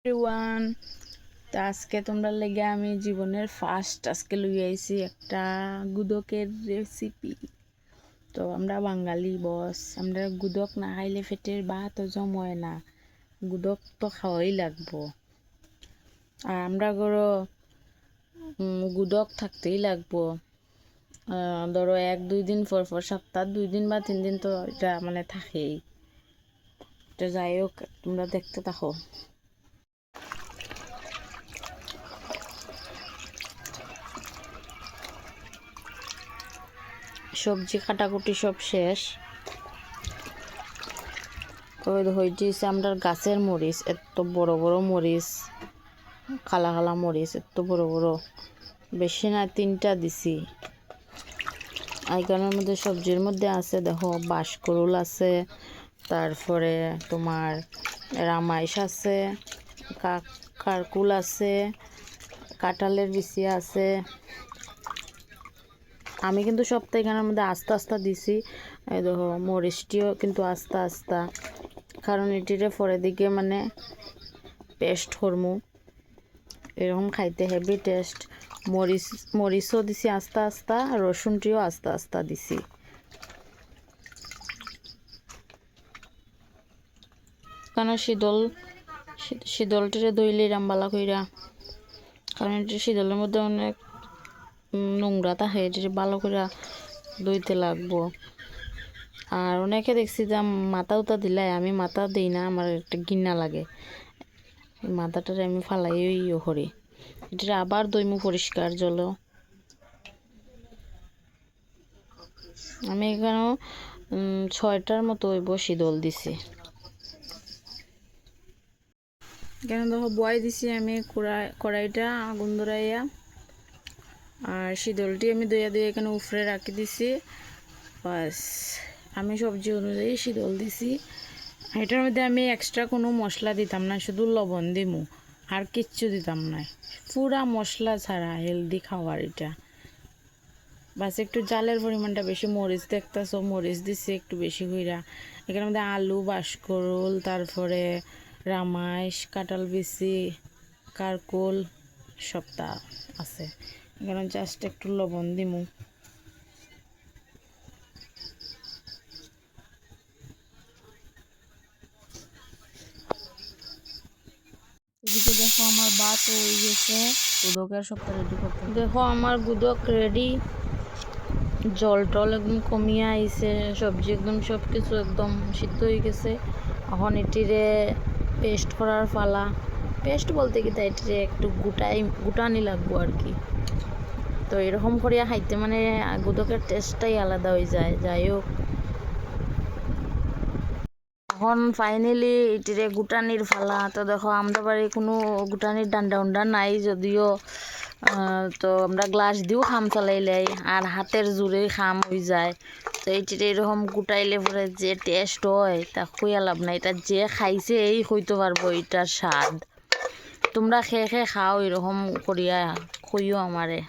Everyone, তো আজকে তোমরা লেগে আমি জীবনের ফার্স্ট আজকে লই আইছি একটা গুদকের রেসিপি। তো আমরা বাঙালি বস, আমরা গুদক না খাইলে পেটের ভাত হজম হয় না। গুদক তো খাওয়াই লাগবো। আর আমরা গরো গুদক থাকতেই লাগবো। ধরো 1-2 দিন পর সপ্তাহ 2 দিন বা 3 দিন তো এটা মানে থাকেই। তো যাই হোক, তোমরা দেখতে থাকো। সবজি কাটাকুটি সব শেষ। হয়েছে আমরা গাছের মরিচ, এত বড় বড় মরিচ, কালা কালা মরিচ, এত বড় বড়, বেশি না 3টা দিছি। আইকানের মধ্যে সবজির মধ্যে আছে দেখো বাঁশকরুল আছে, তারপরে তোমার রামাইশ আছে, কারকুল আছে, কাঁঠালের বিচি আছে। আমি কিন্তু সবটা এখানের মধ্যে আস্তে আস্তে দিছি। এই দেখো মরিচটিও কিন্তু আস্তে আস্তে, কারণ এটিরে পরে দিকে মানে পেস্ট করমু, এরকম খাইতে হেভি টেস্ট। মরিচও দিছি আস্তে আস্তে, রসুনটিও আস্তে আস্তে দিছি। কারণ শীতলটিরে দইলে রামবালা কইরা, কারণ এটি শীতলের মধ্যে অনেক নোংরা থাকে, এটি ভালো করে দইতে লাগবো। আর অনেকে দেখছি যে মাথা উতা দিলাই, আমি মাথা দিই না, আমার একটা ঘৃণা লাগে। মাথাটারে আমি ফালাই করি। এটা আবার দইমু পরিষ্কার জল। আমি এখানে 6টার মতো শীতল দিছি। এখানে দেখো বয় দিছি আমি কড়াইটা আগুন ধরাইয়া, আর শীতলটি আমি দইয়া এখানে উফরে রাখি দিছি। বাস, আমি সবজি অনুযায়ী শীতল দিছি। এটার মধ্যে আমি এক্সট্রা কোনো মশলা দিতাম না, শুধু লবণ দিমু, আর কিচ্ছু দিতাম না। পুরা মশলা ছাড়া হেলদি খাবার এটা। বাস একটু জালের পরিমাণটা বেশি, মরিচ দেখতেছো মরিচ দিছি একটু বেশি কইরা। এখানের মধ্যে আলু, বাঁশকরুল, তারপরে রামাইশ, কাঁঠাল বিচি, কারকুল সবটা আছে। এখানে জাস্ট একটু লবণ দিমু। এদিকে দেখো আমার ভাত হয়ে গেছে, গুদকের সবটা রেডি করতে। দেখো আমার গুদক রেডি, জল টল একদম কমিয়ে আইছে, সবজি একদম সব কিছু একদম সিদ্ধ হয়ে গেছে। এখন এটিরে পেস্ট করার পালা। পেস্ট বলতে কি তাই, এটিরে একটু গুটানি লাগবো আর কি। তো এরকম করিয়া খাইতে মানে গুদকের টেস্টটাই আলাদা হয়ে যায়। যাই হোক, এখন ফাইনালি এটিরে গুটানির ফালা। তো দেখো আমরা বাড়ি কোনো গুটানির ডান্ডা উন্ডা নাই যদিও, তো আমরা গ্লাস দিয়েও খাম চালাইলাই, আর হাতের জোরে খাম হয়ে যায়। তো এইটিরে এরকম গুটাইলে পরে যে টেস্ট হয় তা খুঁয়া লাভ নাই, এটা যে খাইছে এই হইতে পারবো এটার স্বাদ। তোমরা খেয়ে খাও, এরকম করিয়া খুঁইও আমারে।